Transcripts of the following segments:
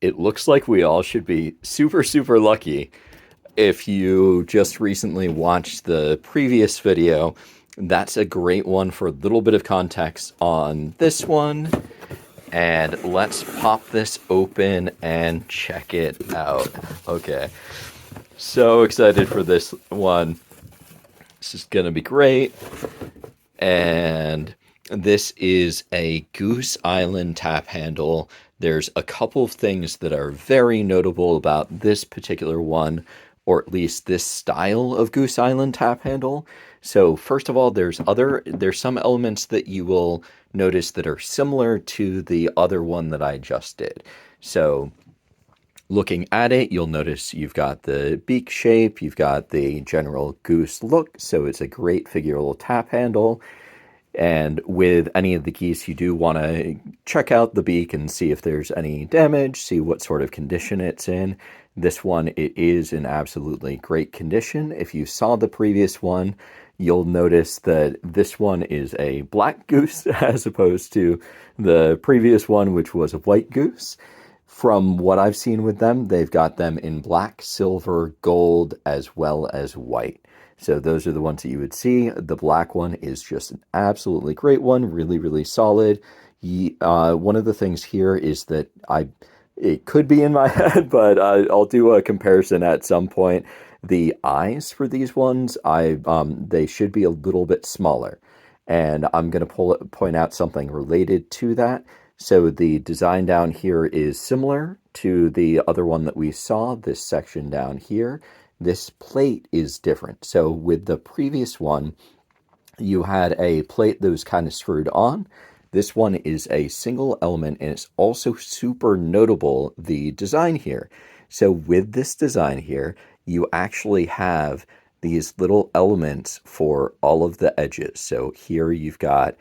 It looks like we all should be super, super lucky. If you just recently watched the previous video, that's a great one for a little bit of context on this one. And let's pop this open and check it out. Okay, so excited for this one. This is gonna be great. And this is a Goose Island tap handle. There's a couple of things that are very notable about this particular one, or at least this style of Goose Island tap handle. So first of all, there's some elements that you will notice that are similar to the other one that I just did. So looking at it, you'll notice you've got the beak shape, you've got the general goose look, so it's a great figural tap handle. And with any of the keys, you do want to check out the beak and see if there's any damage, see what sort of condition it's in. This one, it is in absolutely great condition. If you saw the previous one, you'll notice that this one is a black goose as opposed to the previous one, which was a white goose. From what I've seen with them, they've got them in black, silver, gold, as well as white. So those are the ones that you would see. The black one is just an absolutely great one, really, really solid. One of the things here is that it could be in my head, but I'll do a comparison at some point. The eyes for these ones, they should be a little bit smaller. And I'm going to point out something related to that. So the design down here is similar to the other one that we saw, this section down here. This plate is different. So with the previous one, you had a plate that was kind of screwed on. This one is a single element, and it's also super notable, the design here. So with this design here, you actually have these little elements for all of the edges. So here you've got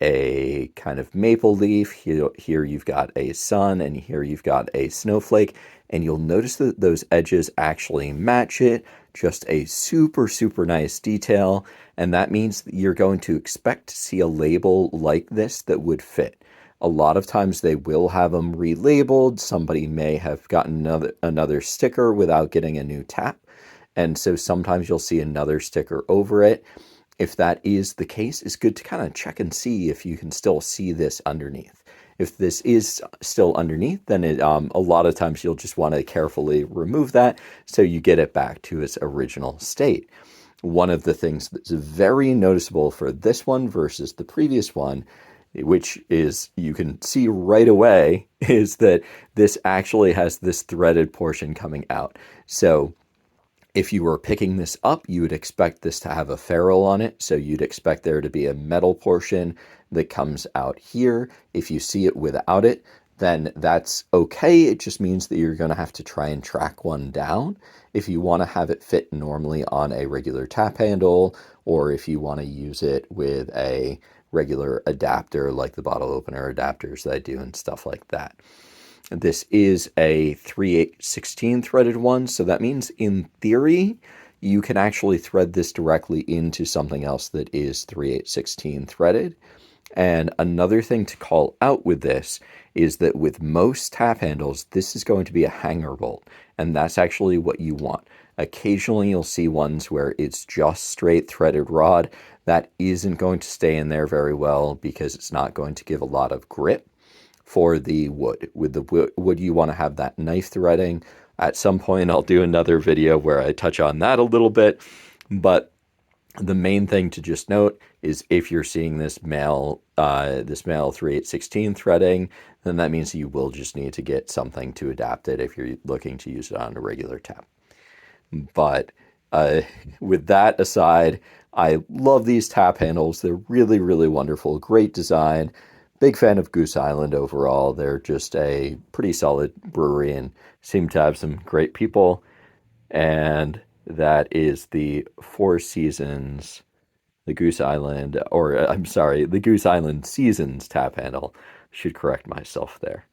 a kind of maple leaf, here you've got a sun, and here you've got a snowflake. And you'll notice that those edges actually match it. Just a super, super nice detail. And that means that you're going to expect to see a label like this that would fit. A lot of times they will have them relabeled. Somebody may have gotten another sticker without getting a new tap. And so sometimes you'll see another sticker over it. If that is the case, it's good to kind of check and see if you can still see this underneath. If this is still underneath, then a lot of times you'll just want to carefully remove that so you get it back to its original state. One of the things that's very noticeable for this one versus the previous one, which is you can see right away, is that this actually has this threaded portion coming out. So if you were picking this up, you would expect this to have a ferrule on it. So you'd expect there to be a metal portion that comes out here. If you see it without it, then that's okay. It just means that you're going to have to try and track one down. If you want to have it fit normally on a regular tap handle, or if you want to use it with a regular adapter like the bottle opener adapters that I do and stuff like that. This is a 3/8/16 threaded one, so that means in theory you can actually thread this directly into something else that is 3/8/16 threaded. And another thing to call out with this is that with most tap handles, this is going to be a hanger bolt, and that's actually what you want. Occasionally you'll see ones where it's just straight threaded rod. That isn't going to stay in there very well because it's not going to give a lot of grip for the wood. With the wood, you want to have that knife threading. At some point, I'll do another video where I touch on that a little bit, but the main thing to just note is if you're seeing this male 3/8/16 threading, then that means you will just need to get something to adapt it if you're looking to use it on a regular tap. But with that aside, I love these tap handles. They're really, really wonderful. Great design. Big fan of Goose Island overall. They're just a pretty solid brewery and seem to have some great people. And that is the Four Seasons, the Goose Island, or I'm sorry, the Goose Island Seasons tap handle. Should correct myself there.